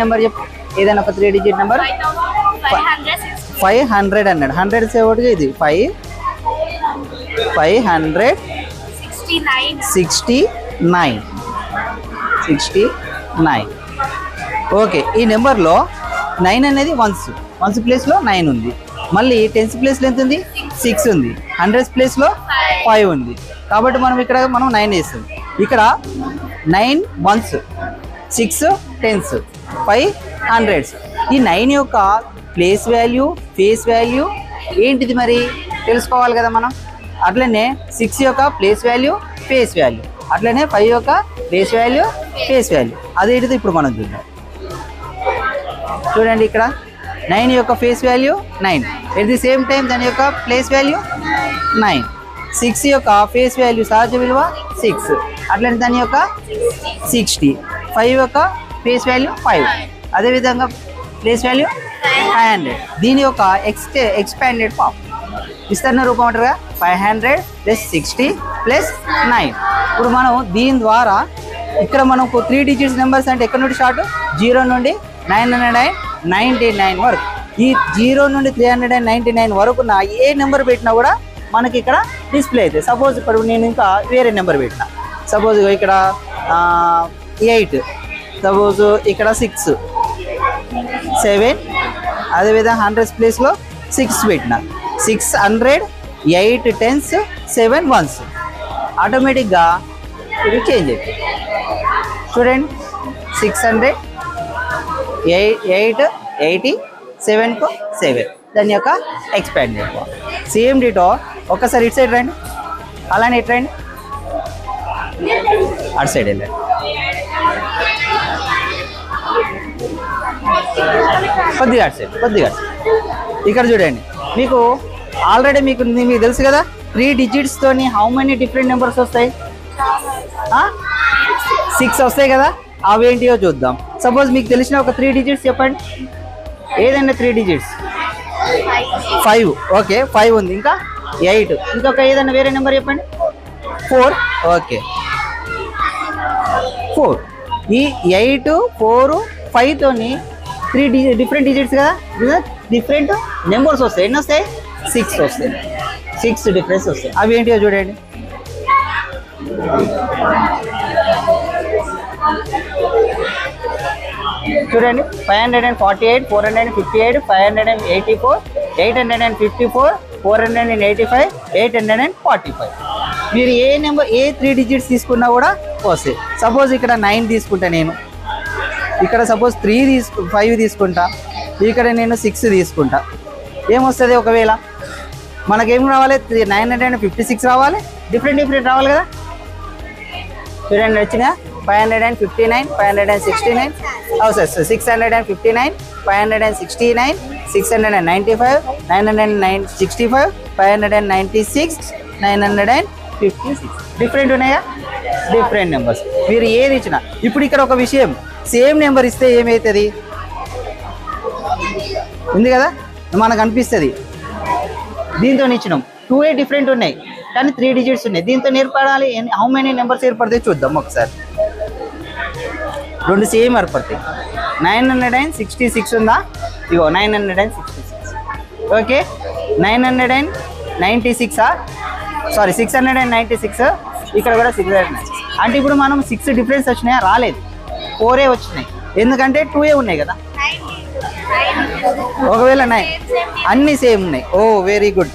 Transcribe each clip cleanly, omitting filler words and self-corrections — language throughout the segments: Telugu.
నెంబర్ చెప్పు, ఏదైనా ఒక 3 డిజిట్ నెంబర్. 500 అన్నాడు. 100 ఒకటి ఇది 569. ఓకే, ఈ నెంబర్లో 9 అనేది వన్స్ ప్లేస్లో 9 ఉంది. మళ్ళీ 10th ప్లేస్లో ఎంత ఉంది? 6 ఉంది. 100th ప్లేస్లో 5 ఉంది. కాబట్టి మనం 9 వేస్తుంది. ఇక్కడ 9 1s, 6 10s, 5 100s. ఈ 9 యొక్క ప్లేస్ వాల్యూ, ఫేస్ వాల్యూ ఏంటిది మరి తెలుసుకోవాలి కదా మనం. అట్లనే 6 యొక్క ప్లేస్ వాల్యూ, ఫేస్ వాల్యూ, అట్లనే 5 యొక్క ప్లేస్ వాల్యూ, ఫేస్ వాల్యూ. అదేంటిది ఇప్పుడు మనం చూద్దాం. చూడండి, ఇక్కడ 9 యొక్క face value 9, at the same time దాని యొక్క ప్లేస్ వాల్యూ 9. 6 యొక్క ఫేస్ వాల్యూ సహజ విలువ 6, అట్లనే దాని యొక్క 60. 5 యొక్క ఫేస్ వాల్యూ 5, అదేవిధంగా ప్లేస్ వాల్యూ 500. దీని యొక్క ఎక్స్పాండెడ్ ఫామ్ విస్తరణ రూపం అంటారుగా 500 + 60 + 9. ఇప్పుడు మనం దీని ద్వారా ఇక్కడ మనకు 3 డిజిట్స్ నెంబర్స్ అంటే ఎక్కడి నుండి స్టార్ట్? 0 నుండి 999 వరకు. ఈ 0 నుండి 399 వరకు నా ఏ నెంబర్ పెట్టినా కూడా మనకి ఇక్కడ డిస్ప్లే అవుతుంది. సపోజ్ ఇప్పుడు నేను ఇంకా వేరే నెంబర్ పెట్టినా, సపోజ్ ఇక్కడ 8, సపోజ్ ఇక్కడ 6, 7, అదేవిధంగా 100th ప్లేస్లో 6 పెట్టిన. 600, 8 10s, 7 1s. ఆటోమేటిక్గా ఇది చేంజ్ అవుతుంది. చూడండి, 600, 8 80, 7కు 7 దాని యొక్క ఎక్స్పాండెడ్ ఫామ్. సేమ్ డీటో ఒక్కసారి ఇటు సైడ్ రండి, అలానే ఇటు రండి, అటు సైడ్ వెళ్ళండి. కొద్దిగా అటు సైడ్, కొద్దిగా అటు సైడ్. ఇక్కడ చూడండి, మీకు ఆల్రెడీ మీకు తెలుసు కదా 3 డిజిట్స్తోని హౌ మెనీ డిఫరెంట్ నెంబర్స్ వస్తాయి? 6 వస్తాయి కదా. అవేంటియో చూద్దాం. సపోజ్ మీకు తెలిసిన ఒక 3 డిజిట్స్ చెప్పండి, ఏదైనా 3 డిజిట్స్. 5, ఓకే 5 ఉంది. ఇంకా 8, ఇంకొక ఏదైనా వేరే నెంబర్ చెప్పండి. 4, ఓకే 4. ఈ 8, 4, 5తోని 3 డిఫరెంట్ డిజిట్స్ కదా, డిఫరెంట్ నెంబర్స్ వస్తాయి. ఎన్ని వస్తాయి? 6 వస్తాయి. 6 డిఫరెన్స్ వస్తాయి. అవి ఏంటియో చూడండి. చూడండి, 548, 458, 584, 854, 485, 845. మీరు ఏ నెంబర్, ఏ 3 డిజిట్స్ తీసుకున్నా కూడా వస్తాయి. సపోజ్ ఇక్కడ 9 తీసుకుంటా నేను, ఇక్కడ సపోజ్ 5 తీసుకుంటా, ఇక్కడ నేను 6 తీసుకుంటా. ఏమొస్తుంది? ఒకవేళ మనకేం రావాలి? 956 రావాలి, డిఫరెంట్ రావాలి కదా. చూడండి, వచ్చినా 559, 569, 659, 569, 695, 965, 596, 956. డిఫరెంట్ ఉన్నాయా? Different numbers. మీరు ఏది ఇచ్చినా. ఇప్పుడు ఇక్కడ ఒక విషయం, సేమ్ నెంబర్ ఇస్తే ఏమవుతుంది? ఉంది కదా, మనకు అనిపిస్తుంది దీంతో ఇచ్చినాం 2 డిఫరెంట్ ఉన్నాయి కానీ 3 డిజిట్స్ ఉన్నాయి. దీంతో ఏర్పడాలి హౌ మెనీ నెంబర్స్ ఏర్పడతాయి చూద్దాం ఒకసారి. 2 సేమ్ ఏర్పడతాయి. 966 ఉందా? ఇగో 966. Okay, 996, sorry 696. ఇక్కడ కూడా 696. అంటే ఇప్పుడు మనం 6 డిఫరెన్స్ వచ్చినాయా? రాలేదు, 4 వచ్చినాయి. ఎందుకంటే 2 ఉన్నాయి కదా. ఒకవేళ 9 అన్నీ సేమ్ ఉన్నాయి. ఓ వెరీ గుడ్.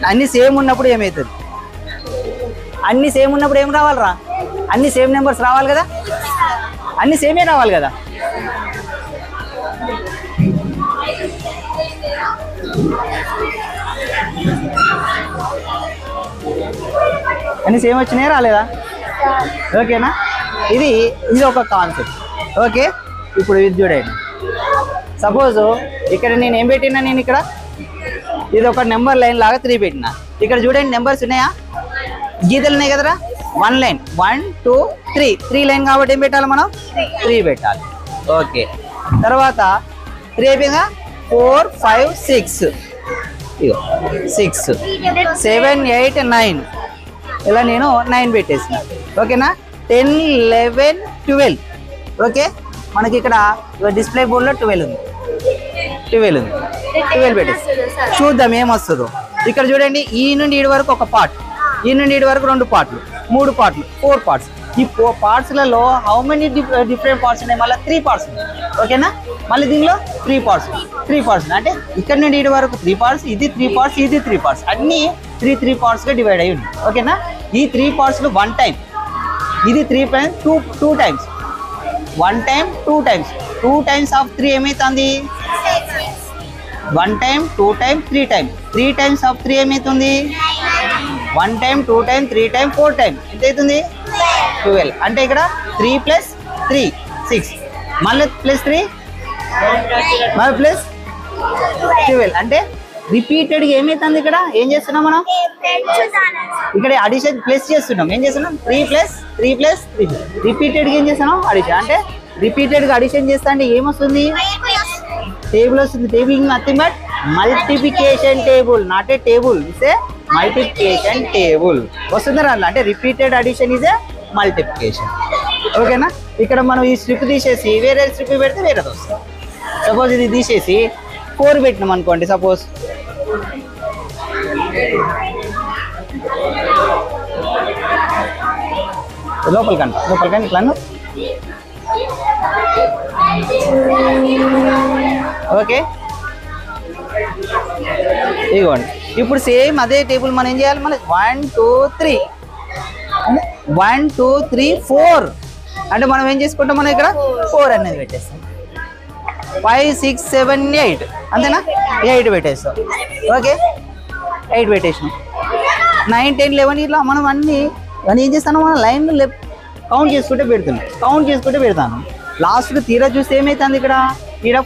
అన్నీ సేమ్ ఉన్నప్పుడు ఏమవుతుంది? అన్నీ సేమ్ ఉన్నప్పుడు ఏం రావాలరా? అన్ని సేమ్ నెంబర్స్ రావాలి కదా. అన్ని సేమే రావాలి కదా. అన్ని సేమ్ వచ్చినాయా రాలేదా? ఓకేనా? ఇది ఒక కాన్సెప్ట్. ఓకే, ఇప్పుడు ఇది చూడండి. సపోజ్ ఇక్కడ నేను ఏం పెట్టినా, నేను ఇక్కడ ఇది ఒక నెంబర్ లైన్ లాగా 3 పెట్టినా. ఇక్కడ చూడండి నెంబర్స్ ఉన్నాయా? గీతలు ఉన్నాయి కదరా. 1 లైన్, 1 2 3 లైన్ కాబట్టి ఏం పెట్టాలి మనం? 3 పెట్టాలి. ఓకే, తర్వాత 3 అయిపోయిందా? 4 5 6, ఇగో 6 7 8 9. ఇలా నేను 9 పెట్టేసిన. ఓకేనా? 10 11 12. ఓకే, మనకి ఇక్కడ డిస్ప్లే బోర్డ్లో 12 ఉంది. 12 పెట్టేసి చూద్దాం ఏమొస్తుందో. ఇక్కడ చూడండి, ఈ నుండి ఈడి వరకు ఒక పార్ట్, ఈ నుండి ఈడి వరకు 2 పార్ట్లు, 3 పార్ట్లు, 4 పార్ట్స్. ఈ 4 పార్ట్స్లలో హౌ మెనీ డిఫరెంట్ పార్ట్స్ ఉన్నాయి? మళ్ళీ 3 పార్ట్స్ ఉన్నాయి. ఓకేనా? మళ్ళీ దీనిలో 3 పార్ట్స్ అంటే ఇక్కడ నుండి ఈడి వరకు 3 పార్ట్స్, ఇది 3 పార్ట్స్, ఇది 3 పార్ట్స్, అన్నీ 3 పార్ట్స్గా డివైడ్ అయ్యి ఉన్నాయి. ఓకేనా? ఈ 3 పార్ట్స్లో 1 టైం, ఇది 3 times, 2 times, 1 time 2 times, 2 times of 3 ఏమవుతుంది? 1 time 2 time 3 time, 3 times of 3 ఏమవుతుంది? 1 టైం 2 టైం 3 టైం 4 టైం ఎంత అవుతుంది? 12. అంటే ఇక్కడ 3 + 3 6, మళ్ళీ +3 మళ్ళీ +12. అంటే రిపీటెడ్గా ఏమవుతుంది? ఇక్కడ ఏం చేస్తున్నాం మనం? ఇక్కడ అడిషన్ ప్లస్ చేస్తున్నాం. ఏం చేస్తున్నాం? 3 + 3 + 3. రిపీటెడ్గా ఏం చేస్తున్నాం? అడిషన్. అంటే రిపీటెడ్గా అడిషన్ చేస్తా అంటే ఏమొస్తుంది? టేబుల్ వస్తుంది. Table nothing but multiplication table, not a table, it's a multiplication table వస్తుంది రా. అంటే repeated addition is a multiplication. ఓకేనా? ఇక్కడ మనం ఈ స్ట్రిప్ తీసేసి వేరే స్ట్రిప్ పెడితే వేరేది వస్తుంది. సపోజ్ ఇది తీసేసి 4 పెట్టినాం అనుకోండి. సపోజ్ లోపలికండి ఇట్లా. ఓకే, ఇదిగోండి. ఇప్పుడు సేమ్ అదే టేబుల్ మనం ఏం చేయాలి? మన 1 2 3 1 2 3 4 అంటే మనం ఏం చేసుకుంటాం? మనం ఇక్కడ 4 అనేది పెట్టేస్తాం. 5 6 7 8 అంతేనా? 8 పెట్టేస్తాం. ఓకే, 8 పెట్టేసినాం. 9 10 11 ఇట్లా మనం అన్నీ ఏం చేస్తాను? మన లైన్ కౌంట్ చేసుకుంటే పెడతాను. లాస్ట్కి తీరా చూస్తే ఏమవుతుంది? ఇక్కడ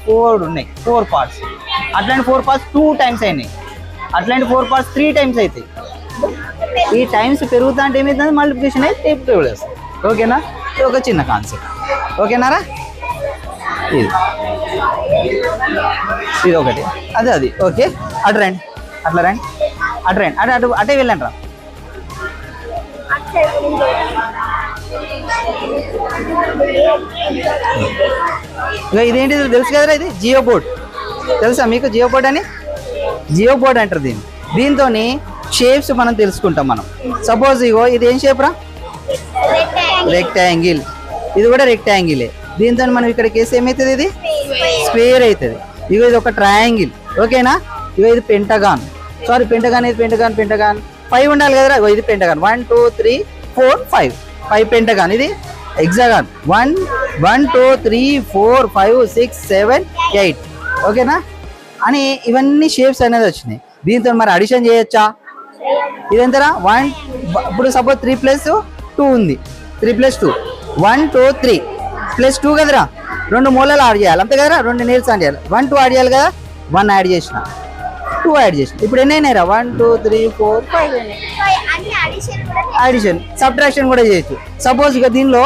4 ఉన్నాయి, 4 పార్ట్స్. అట్లాంటి 4 పార్ట్స్ 2 టైమ్స్ అయినాయి, అట్లాంటి 4 పార్ట్స్ 3 టైమ్స్ అవుతాయి. ఈ టైమ్స్ పెరుగుతా అంటే ఏమవుతుంది? మల్టిప్లికేషన్ అయితే టేబుల్ వస్తుంది. ఓకేనా? ఇది ఒక చిన్న కాన్సెప్ట్. ఓకేనారా? ఇది ఒకటి, అది ఓకే. అటు రండి, అటే వెళ్ళండి రా. ఇదేంటి తెలుసు కదరా? ఇది జియో బోర్డ్ తెలుసా మీకు? జియో బోర్డ్ అంటారు దీన్ని. దీంతో షేప్స్ మనం తెలుసుకుంటాం. మనం సపోజ్ ఇగో ఇది ఏం షేప్ రా? రెక్టాంగిల్. ఇది కూడా రెక్టాంగిలే. దీంతో మనం ఇక్కడికి వేసి ఏమవుతుంది? ఇది స్క్వేర్ అవుతుంది. ఇగో ఇది ఒక ట్రయాంగిల్. ఓకేనా? ఇగో ఇది పెంటగాన్. Sorry, pentagon. ఇది పెంటగాన్ 5 ఉండాలి కదరా? ఇది పెంటగాన్ 1 2 3 4 5 పెంటగాన్. ఇది హెక్సాగాన్ 1 2 3 4 5 6 7 8. ఓకేనా? అని ఇవన్నీ షేప్స్ అనేది వచ్చినాయి. దీంతో మరి అడిషన్ చేయొచ్చా? ఇదెంతరా? 1. ఇప్పుడు సపోజ్ 3 + 2 ఉంది. 3 + 2 1 2 3 + 2 కదరా? 2 మూలలు యాడ్ చేయాలి అంతే కదరా? 2 నీల్స్ యాడ్ చేయాలి. 1 2 యాడ్ చేయాలి కదా? 1 యాడ్ చేసిన, 2 యాడ్ చేసిన. ఇప్పుడు ఎన్ని అయినాయిరా? 1 2 3 4 5 అడిషన్. సబ్ట్రాక్షన్ కూడా చేయొచ్చు. సపోజ్ ఇక దీనిలో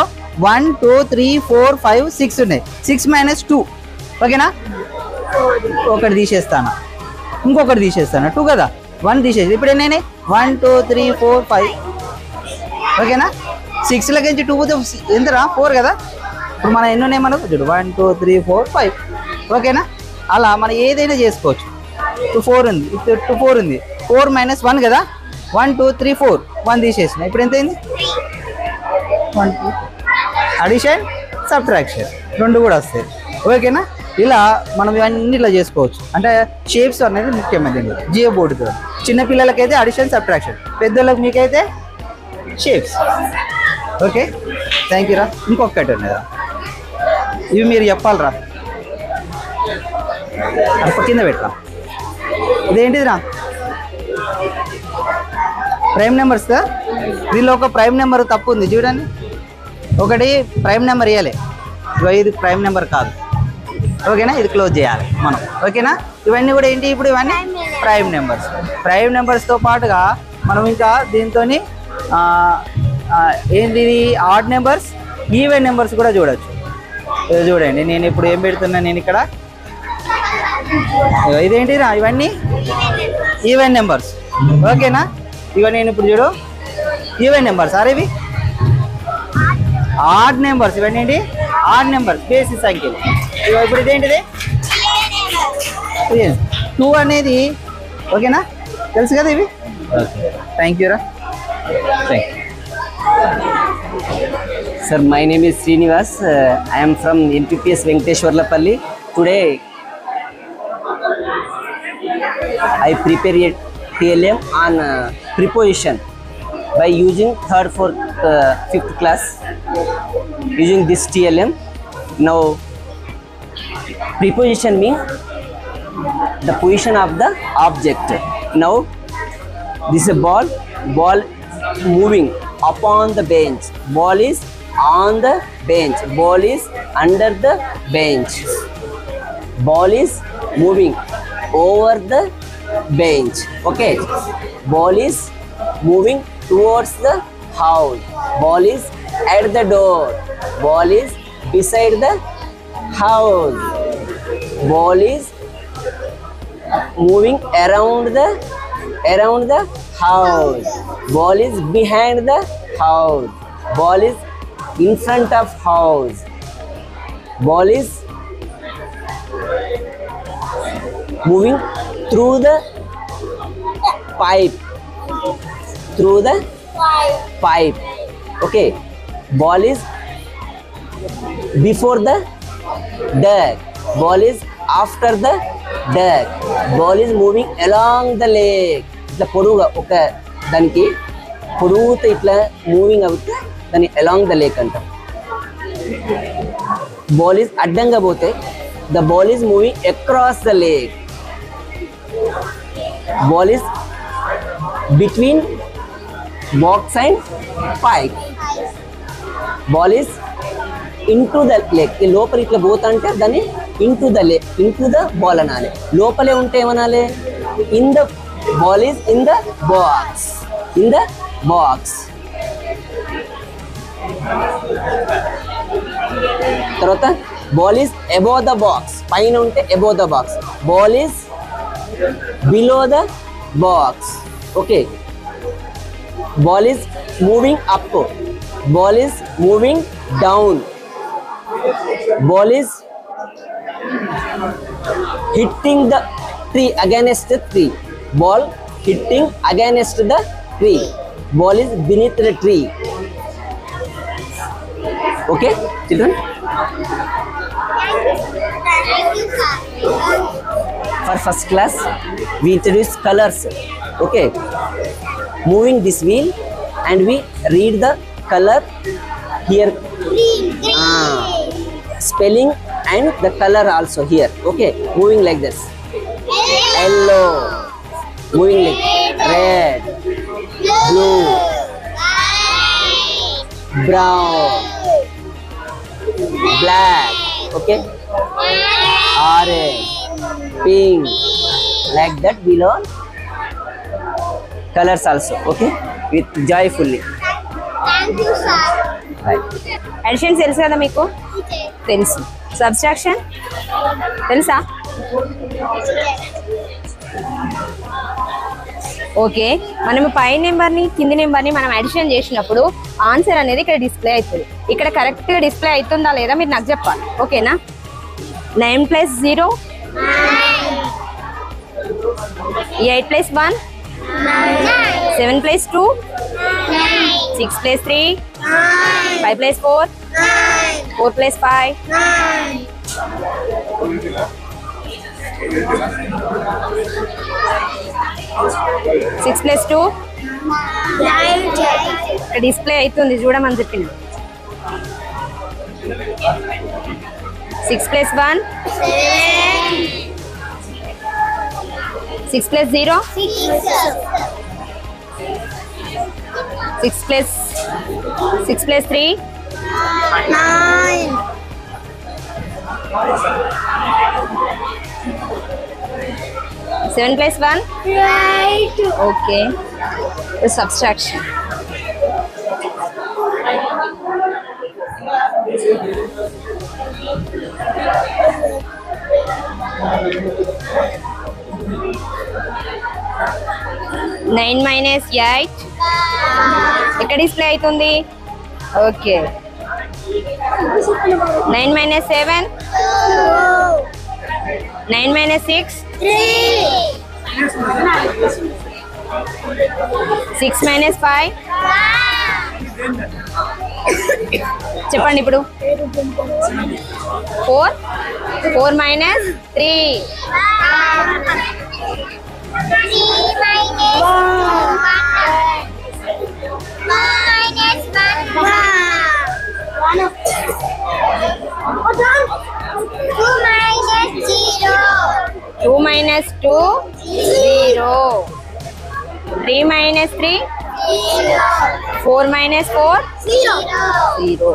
1 2 3 4 5 6 ఉన్నాయి. 6 - 2. ఓకేనా? ఒకటి తీసేస్తాను, ఇంకొకటి తీసేస్తాను. 2 కదా? 1 తీసేసి ఇప్పుడు ఎన్ని అయినాయి? 1 2 3 4 5. ఓకేనా? 6లకించి 2 పోతే ఎంతరా? 4 కదా? ఇప్పుడు మనం ఎన్ని ఉన్నాయి మనకు? 1 2 3 4 5. ఓకేనా? అలా మనం ఏదైనా చేసుకోవచ్చు. 2 4 ఉంది, 2 4 ఉంది. 4 - 1 కదా? 1 2 3 4 1 తీసేసిన. ఇప్పుడు ఎంత అయింది? 1 2. అడిషన్, సబ్ట్రాక్షన్ 2 కూడా వస్తాయి. ఓకేనా? ఇలా మనం ఇవన్నీ ఇలా చేసుకోవచ్చు. అంటే షేప్స్ అనేది ముఖ్యమైనది జియో బోర్డుతో. చిన్నపిల్లలకైతే అడిషన్, సబ్ట్రాక్షన్, పెద్దోళ్ళకి మీకైతే షేప్స్. ఓకే, థ్యాంక్ యూ రా. ఇంకొకటి ఉన్నదా? ఇవి మీరు చెప్పాలరా. అప్పుడు కింద పెట్టరా. ఇదేంటిదిరా? ప్రైమ్ నెంబర్స్ కదా? దీనిలో ఒక ప్రైమ్ నెంబర్ తప్పు ఉంది చూడండి. ఒకటి ప్రైమ్ నెంబర్ ఇవ్వాలి, ఇది ప్రైమ్ నెంబర్ కాదు. ఓకేనా? ఇది క్లోజ్ చేయాలి మనం. ఓకేనా? ఇవన్నీ కూడా ఏంటి? ఇప్పుడు ఇవన్నీ ప్రైమ్ నెంబర్స్. ప్రైమ్ నెంబర్స్తో పాటుగా మనం ఇంకా దీంతో ఏంటిది ఆడ్ నెంబర్స్, ఈవెన్ నెంబర్స్ కూడా చూడొచ్చు. చూడండి, నేను ఇప్పుడు ఏం పెడుతున్నా? నేను ఇక్కడ ఇదేంటిరా? ఇవన్నీ ఈవెన్ నెంబర్స్. ఓకేనా? ఇక నేను ఇప్పుడు చూడు ఈవెన్ నెంబర్స్. అరే ఇవి ఆడ్ నెంబర్స్. ఇవన్నీ ఏంటి? ఆడ్ నెంబర్ బేసి సంఖ్యలు. ఇప్పుడు ఇదేంటిది 2 అనేది ఓకేనా, తెలుసు కదా ఇవి. థ్యాంక్ యూ రా. Sir, my name is Srinivas. I am from NPPS Venkateshwarlapalli. Today, I prepare a TLM on preposition by using 3rd, 4th, 5th class. Using this TLM. Now, preposition means the position of the object. Now, this is a ball. Ball moving upon the bench. Ball is on the bench. Ball is under the bench. Ball is moving over the bench. Okay. Ball is moving towards the house. Ball is at the door. Ball is beside the house. Ball is moving around the house. Ball is behind the house. Ball is in front of house. Ball is moving through the pipe. Through the pipe. Okay. Ball is before the duck. Ball is after the duck. Ball is moving along the lake. ఇట్లా పొడువుగా ఒక దానికి పొడుగుతో ఇట్లా మూవింగ్ అవుతే దాన్ని అలాంగ్ ద లేక్ అంటాం. బాల్ ఈజ్ అడ్డంగా పోతే the ball is moving across the lake. Ball is between box and pipe. Ball is into the lake. ఈ లోపల ఇట్లా పోతా అంటే దాన్ని into the lake, into the ball అనాలి. లోపలే ఉంటే ఏమనాలి? In the ball is in the box. In the box. తర్వాత ball is above the box. పైన ఉంటే above the box. Ball is below the box. Okay. Ball is moving up. Ball is moving down. Ball is hitting the tree, against the tree. Ball hitting against the tree. Ball is beneath the tree. Okay, children? For first class, we introduce colors. Okay. Moving this wheel and we read the color here. Spelling and the color also here. Okay, moving like this. Yellow, moving like red, blue, brown, black. Okay, orange, pink, like that. Below colors also. Okay, with joyfully. Thank you, sir. Addition తెలుసు కదా మీకు? తెలుసు. సబ్స్ట్రాక్షన్ తెలుసా? ఓకే. మనం పై నెంబర్ని కింది నెంబర్ని మనం అడిషన్ చేసినప్పుడు ఆన్సర్ అనేది ఇక్కడ డిస్ప్లే అవుతుంది. ఇక్కడ కరెక్ట్గా డిస్ప్లే అవుతుందా లేదా మీరు నాకు చెప్పాలి. ఓకేనా? 9 + 0, 8 + 1, 7 + 2, 6 + 3, 5 + 4, 4 + 5, 6 + 2. డిస్ప్లే అవుతుంది చూడమని చెప్పింది. 6 + 1, 6 + 0, 6 + 3, 9. 7 + 1. Right. Okay. The subtraction. Nine minus 8. ఎక్కడ డిస్ప్లే అవుతుంది? ఓకే. 9 minus 7. 9 minus 6. 6 minus 5. చెప్పండి ఇప్పుడు. 4. 4 minus 3. 2 minus 2. 0. 3 minus 3. 4 minus 4. 0.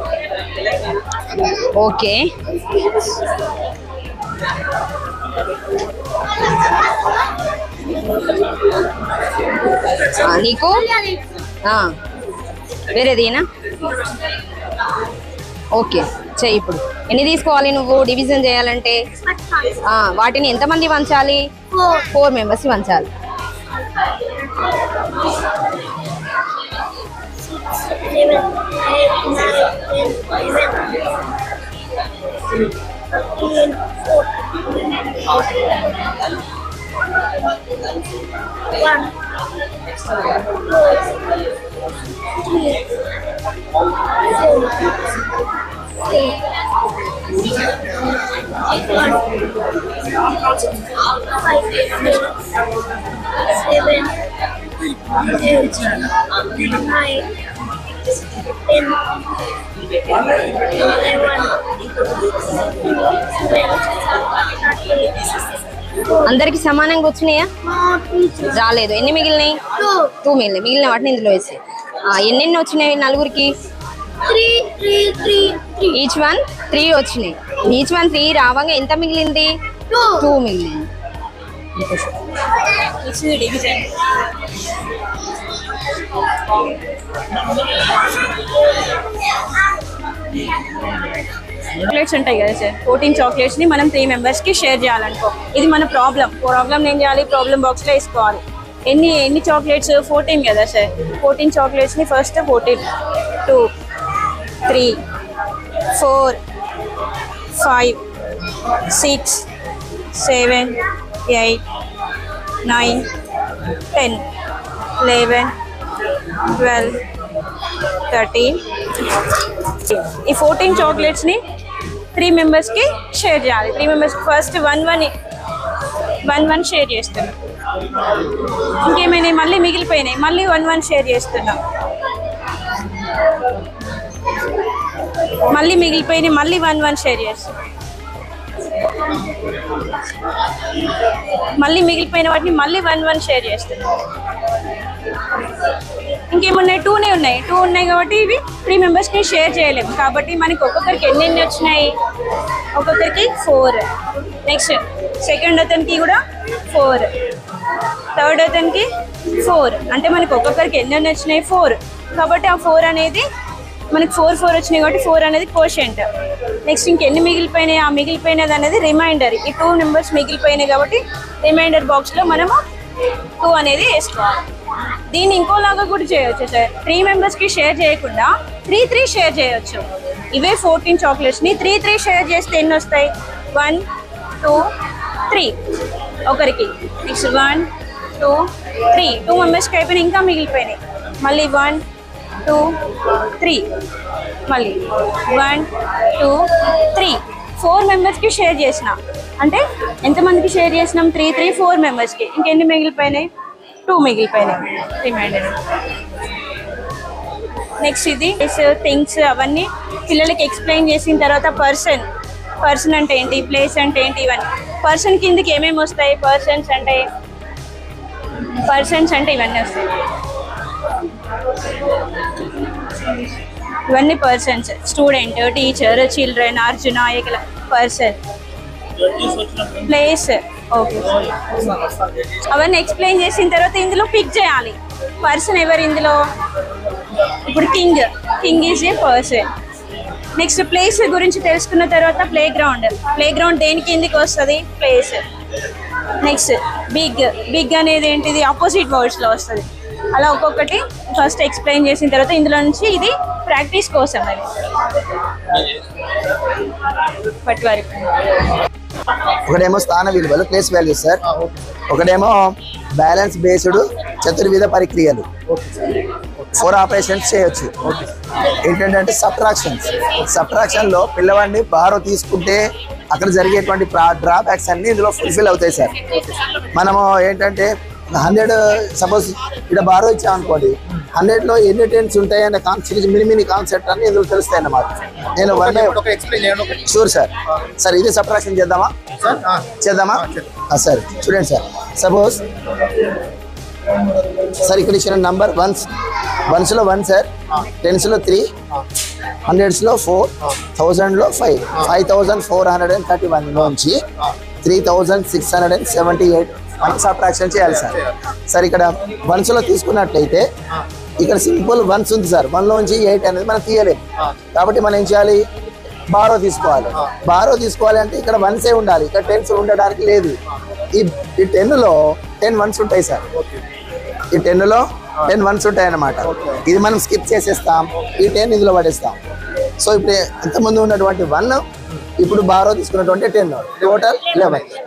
Okay. నీకు వేరేదేనా? ఓకే చెయ్యి. ఇప్పుడు ఎన్ని తీసుకోవాలి నువ్వు డివిజన్ చేయాలంటే? వాటిని ఎంతమంది వంచాలి? 4 మెంబర్స్ వంచాలి. అందరికి సమానంగా వచ్చినాయా? రాలేదు. ఎన్ని మిగిలినాయి? 2 మిగిలినాయి. మిగిలిన వాటిని ఇందులో వేసి ఎన్నెన్ని వచ్చినాయి నలుగురికి? 3. ఈచ్ వన్ 3 వచ్చినాయి. ఈచ్ వన్ 3 రావంగా ఎంత మిగిలింది? 2 మిగిలింది. చాక్లెట్స్ ఉంటాయి కదా సార్, 14 చాక్లెట్స్ ని మనం 3 మెంబర్స్ కి షేర్ చేయాలనుకో. ఇది మన ప్రాబ్లం ఏం చేయాలి? ప్రాబ్లం బాక్స్ లో వేసుకోవాలి. ఎన్ని చాక్లెట్స్? 14 కదా సార్. 14 చాక్లెట్స్ ని ఫస్ట్ 14, 2, 3, 4, 5, 6, 7, 8, 9, 10, 11, 12, 13. ఈ 14 చాక్లెట్స్ ని 3 మెంబర్స్ కి షేర్ చేయాలి. 3 మెంబర్స్ ఫస్ట్ 1 షేర్ చేస్తున్నాం. ఇంకేమైనా మళ్ళీ మిగిలిపోయినాయి, మళ్ళీ 1 షేర్ చేస్తున్నాం. మళ్ళీ మిగిలిపోయినాయి, మళ్ళీ 1 షేర్ చేస్తున్నాం. మళ్ళీ మిగిలిపోయిన వాటిని మళ్ళీ 1 షేర్ చేస్తున్నాం. ఇంకేమున్నాయి? 2 ఉన్నాయి కాబట్టి ఇవి 3 మెంబర్స్కి షేర్ చేయలేము. కాబట్టి మనకి ఒక్కొక్కరికి ఎన్ని వచ్చినాయి? ఒక్కొక్కరికి 4. నెక్స్ట్ సెకండ్ అతనికి కూడా 4, థర్డ్ అతనికి 4. అంటే మనకి ఒక్కొక్కరికి ఎన్ని వచ్చినాయి? 4. కాబట్టి ఆ 4 అనేది మనకి 4 వచ్చినాయి కాబట్టి 4 అనేది కోషెంట్. నెక్స్ట్ ఇంకెన్ని మిగిలిపోయినాయి? ఆ మిగిలిపోయినది అనేది రిమైండర్. ఈ 2 మెంబర్స్ మిగిలిపోయినాయి కాబట్టి రిమైండర్ బాక్స్లో మనము 2 అనేది వేసుకోవాలి. దీన్ని ఇంకోలాగా కూడా చేయొచ్చు సార్. 3 మెంబర్స్కి షేర్ చేయకుండా 3 షేర్ చేయొచ్చు. ఇవే 14 చాక్లెట్స్ని 3 షేర్ చేస్తే ఎన్ని వస్తాయి? 1, 2, 3 ఒకరికి. నెక్స్ట్ 1, 2, 3 2 మెంబర్స్కి అయిపోయినా ఇంకా మిగిలిపోయినాయి. మళ్ళీ 1, 2, 3 మళ్ళీ 1, 2, 3 4 మెంబర్స్కి షేర్ చేసిన. అంటే ఎంతమందికి షేర్ చేసినాం? 3, 4 మెంబర్స్కి. ఇంకెన్ని మిగిలిపోయినాయి? 2 మిగిలిపోయినాయి రిమైండర్. నెక్స్ట్ ఇది థింగ్స్ అవన్నీ పిల్లలకి ఎక్స్ప్లెయిన్ చేసిన తర్వాత పర్సన్ అంటే ఏంటి, ప్లేస్ అంటే ఏంటి, ఇవన్నీ. పర్సన్ కిందకి ఏమేమి వస్తాయి? పర్సన్స్ అంటే ఇవన్నీ వస్తాయి. ఇవన్నీ persons. Student, teacher, children, Arjuna, ఏకల. Person, place. ఓకే, అవన్నీ ఎక్స్ప్లెయిన్ చేసిన తర్వాత ఇందులో పిక్ చేయాలి పర్సన్ ఎవరు ఇందులో. ఇప్పుడు king is a person. Next place గురించి తెలుసుకున్న తర్వాత ప్లే గ్రౌండ్ దేని కిందికి వస్తుంది? ప్లేస్. నెక్స్ట్ బిగ్ అనేది ఏంటిది? ఆపోజిట్ వర్డ్స్లో వస్తుంది. అలా ఒక్కొక్కటి ఫస్ట్ ఎక్స్ప్లెయిన్ చేసిన తర్వాత ఇందులో నుంచి ఇది ప్రాక్టీస్ కోసం అది పట్టి వరకు. ఒకటేమో స్థాన విలువలు ప్లేస్ వాల్యూస్ సార్, ఒకటేమో బ్యాలెన్స్ బేస్డ్ చతుర్విధ పరిక్రియలు 4 ఆపరేషన్స్ చేయొచ్చు. ఏంటంటే సబ్ట్రాక్షన్ లో పిల్లవాడిని బారో తీసుకుంటే అక్కడ జరిగేటువంటి డ్రాబ్యాక్స్ అన్ని ఇందులో ఫుల్ఫిల్ అవుతాయి సార్. మనము ఏంటంటే 100 సపోజ్ ఇక్కడ బారో ఇచ్చామనుకోండి, 100లో ఎన్ని టెన్స్ ఉంటాయి అనే కాన్సెప్ట్ మినీ కాన్సెప్ట్ అన్ని ఇందులో తెలుస్తాయి అన్నమాట. నేను షూర్ సార్. సార్ ఇది సబ్ట్రాక్షన్ చేద్దామా సార్? చూడండి సార్, సపోజ్ సార్ ఇక్కడ ఇచ్చిన నంబర్ వన్స్లో 1 సార్, టెన్స్లో 3, 100స్లో 4, 1000లో 5, 5431 నుంచి 3678 మనం సబ్ట్రాక్షన్ చేయాలి సార్. సార్ ఇక్కడ వన్స్లో తీసుకున్నట్లయితే ఇక్కడ సింపుల్ వన్స్ ఉంది సార్, 1లో నుంచి 8 అనేది మనం తీయలేము. కాబట్టి మనం ఏం చేయాలి? బారో తీసుకోవాలి అంటే ఇక్కడ వన్సే ఉండాలి, ఇక్కడ టెన్స్ ఉండడానికి లేదు. ఈ 10లో 10 వన్స్ ఉంటాయి సార్, ఈ 10లో 10 వన్స్ ఉంటాయి అన్నమాట. ఇది మనం స్కిప్ చేసేస్తాం, ఈ 10 ఇందులో పడేస్తాం. సో ఇప్పుడు ఇంతకుముందు ఉన్నటువంటి 1 ఇప్పుడు బారో తీసుకున్నటువంటి 10 టోటల్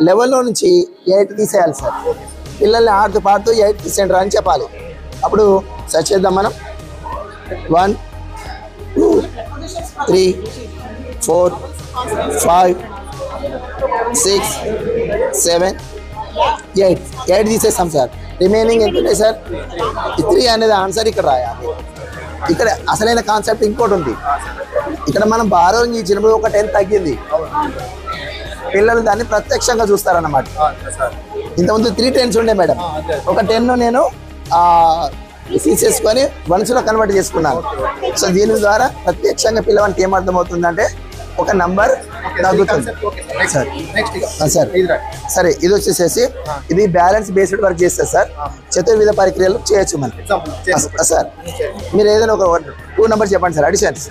11లో నుంచి 8 తీసేయాలి సార్. పిల్లల్ని ఆడుతూ పాడుతూ 8 తీసేయండి అని చెప్పాలి. అప్పుడు సెర్చ్ చేద్దాం మనం. 1 2 3 4 5 6 7 8 తీసేస్తాం సార్. రిమైనింగ్ ఎంత ఉంటాయి సార్? 3 అనేది ఆన్సర్ ఇక్కడ రాయాలి. ఇక్కడ అసలైన కాన్సెప్ట్ ఇంకోటి ఉంది. ఇక్కడ మనం బారో ఇచ్చినప్పుడు ఒక 10 తగ్గింది, పిల్లలు దాన్ని ప్రత్యక్షంగా చూస్తారన్నమాట. ఇంతకుముందు 3 టెన్స్ ఉండే మేడం, ఒక 10 నేను తీసేసుకొని వన్స్లో కన్వర్ట్ చేసుకున్నాను. సో దీని ద్వారా ప్రత్యక్షంగా పిల్లవానికి ఏమర్థమవుతుందంటే ఒక నంబర్ తగ్గుతుంది సార్. సార్ సరే, ఇది వచ్చేసేసి ఇది బ్యాలెన్స్ బేస్డ్ వర్క్ చేస్తారు సార్. చతుర్విధ పరిక్రియలు చేయొచ్చు మనం సార్. మీరు ఏదైనా ఒక 2 నెంబర్ చెప్పండి sir. Additions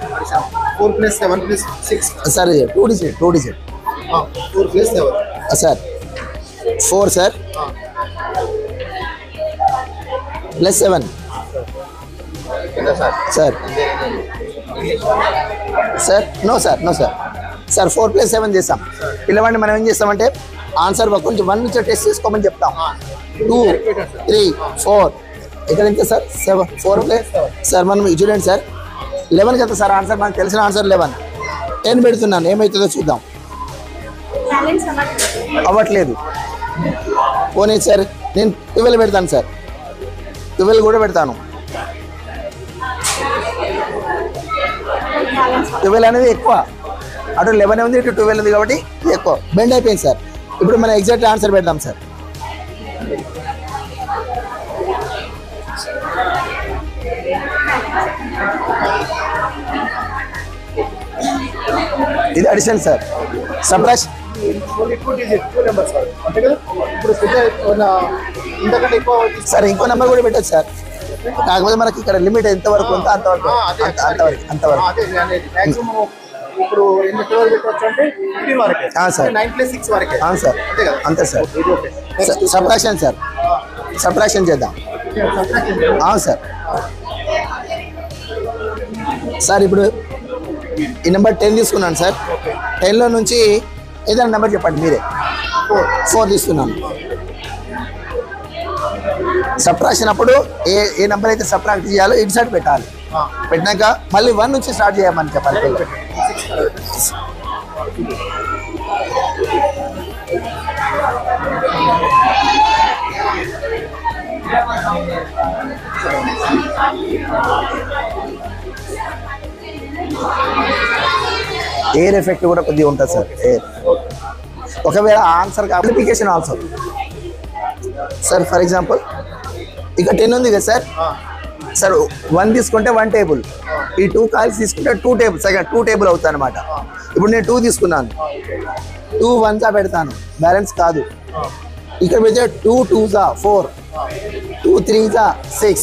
4 + 7 + 6 sir, 2 digit 4 + 7 sir. 4 sir +7 sir. Sir no sir 4 + 7 చేస్తాం. పిల్లవాడిని మనం ఏం చేస్తామంటే ఆన్సర్ కొంచెం 1 నుంచి టెస్ట్ చేసుకోమని చెప్తాం. 2 3 4 ఇక్కడ ఎంత సార్? 7 4 + సార్ మనం చూడండి సార్ 11 కదా సార్ ఆన్సర్. మనకు తెలిసిన ఆన్సర్ 11. 10 పెడుతున్నాను, ఏమవుతుందో చూద్దాం. అవ్వట్లేదు. పోనీ సార్ నేను 12 పెడతాను సార్, 12 కూడా పెడతాను. 12 అనేది ఎక్కువ, అటు 11 ఉంది, ఇటు 12 ఉంది కాబట్టి ఎక్కువ బెండ్ అయిపోయింది సార్. ఇప్పుడు మనం ఎగ్జాక్ట్ ఆన్సర్ పెడదాం సార్. ఇది అడిషన్ సార్. సబ్ట్రాక్షన్ సార్ ఇంకో నెంబర్ కూడా పెట్టచ్చు సార్. కాకపోతే మనకి ఇక్కడ లిమిట్ ఎంతవరకు ఉందో అంతవరకు. ఇప్పుడు ఎన్ని పిల్లలు పెట్టవచ్చు అంటే 15 వరకే సార్. 9 + 6 వరకే సార్ అంతే సార్. సబ్ట్రాక్షన్ సార్, సబ్ట్రాక్షన్ చేద్దాం సార్. సార్ ఇప్పుడు ఈ నెంబర్ 10 తీసుకున్నాను సార్. 10లో నుంచి ఏదైనా నెంబర్ చెప్పండి మీరే. 4 తీసుకున్నాను. సబ్ట్రాక్షన్ అప్పుడు ఏ నెంబర్ అయితే సబ్ట్రాక్ట్ చేయాలో ఇటు సైడ్ పెట్టాలి. పెట్టినాక మళ్ళీ 1 నుంచి స్టార్ట్ చేయమని చెప్పాలి. ఎయిర్ ఎఫెక్ట్ కూడా కొద్దిగా ఉంటుంది సార్. ఎయిర్ ఒకవేళ answer application also sir. For example ఇక 10 ఉంది కదా సార్. సార్ 1 తీసుకుంటే 1 టేబుల్, ఈ 2 కాయిల్స్ తీసుకుంటే 2 టేబుల్, సెకండ్ 2 టేబుల్ అవుతాయి అనమాట. ఇప్పుడు నేను 2 తీసుకున్నాను, 2 1 పెడతాను, బ్యాలెన్స్ కాదు. ఇక్కడ పెడితే 2 2 4, 2 3 6,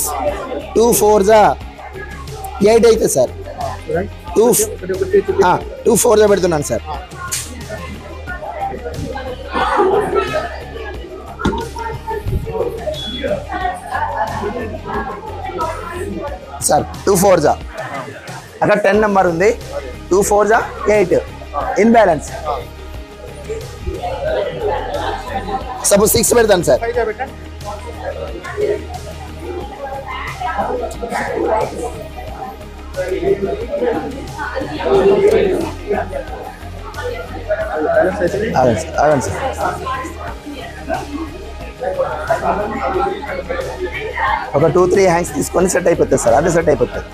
2 4 8 అవుతుంది సార్. 2 4 పెడుతున్నాను సార్. సార్ 2 4 జా అక్కడ 10 నెంబర్ ఉంది 2 4 జా 8 ఇన్ బ్యాలెన్స్ సపోజ్ 6 పెడతాను సార్ 5 పెట్టండి. ఆగండి సార్ ఒక 2-3 హ్యాంగ్స్ తీసుకొని సెట్ అయిపోతుంది సార్ అదే సెట్ అయిపోతుంది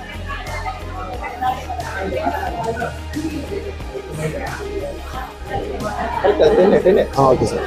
okay sir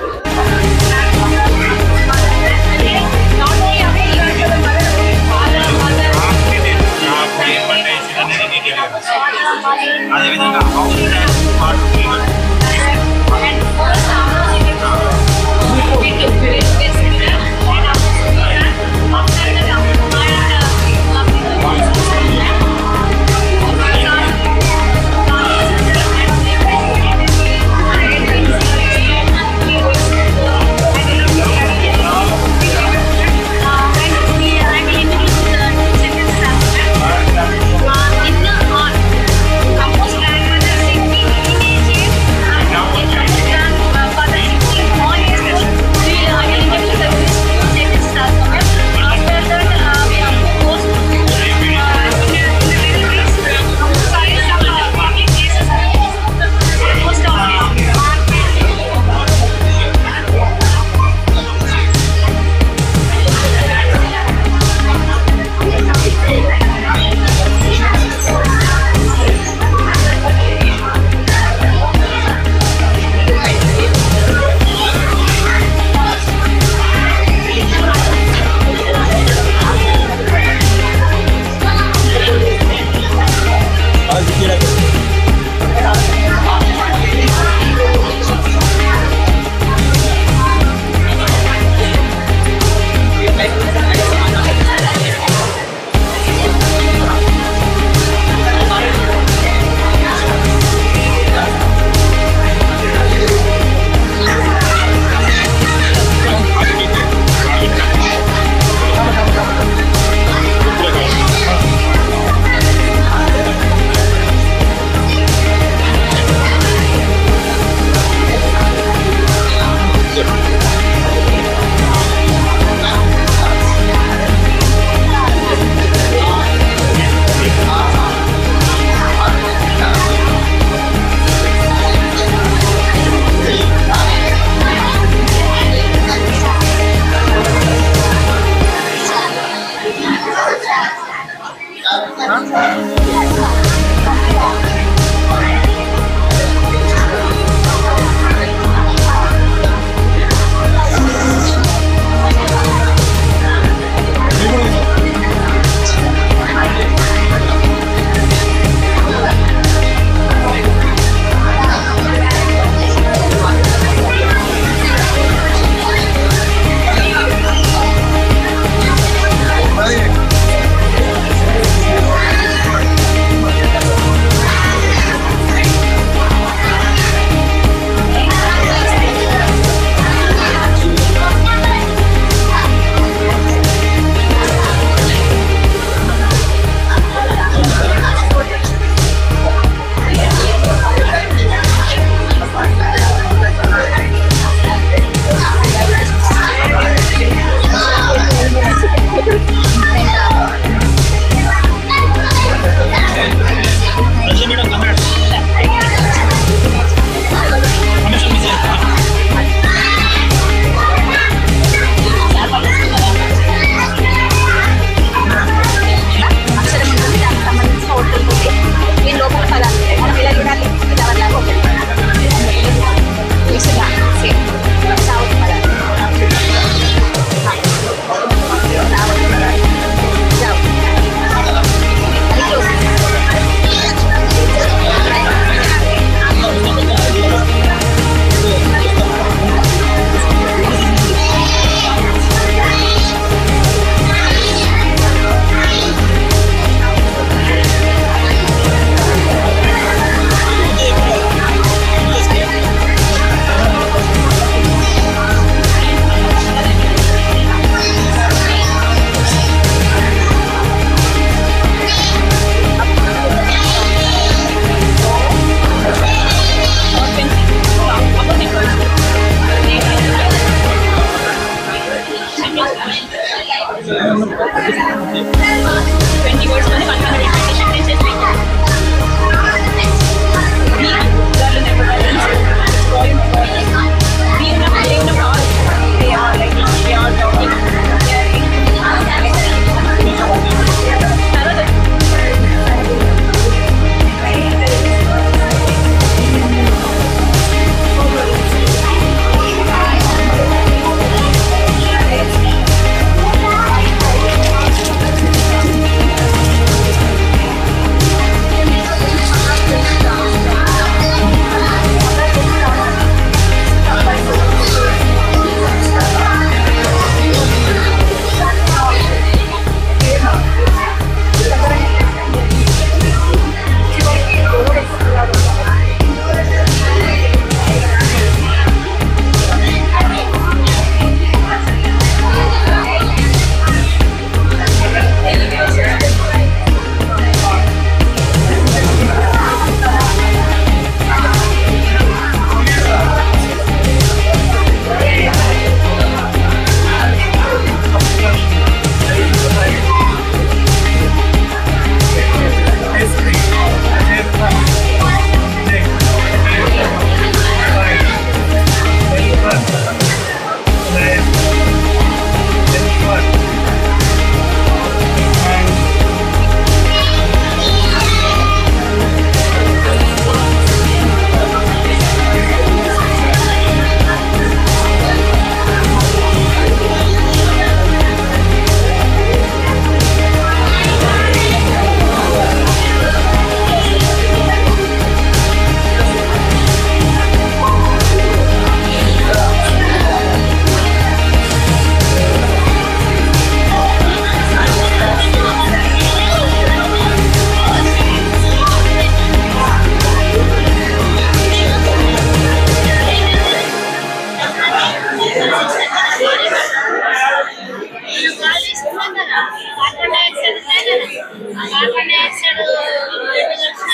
carbon dioxide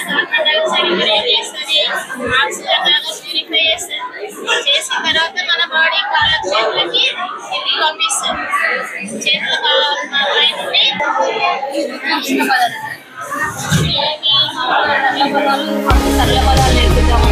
carbon dioxide break చేస్తుంది, ఆక్సిజన్ లెవెల్స్ ప్యూరిఫై చేస్తుంది. చేసిన తర్వాత మన బాడీ కాళ్ళ చేతులకి ఇది పంపిస్తుంది. చేతుల పైన సరళ పదాలు నేర్పుతాము.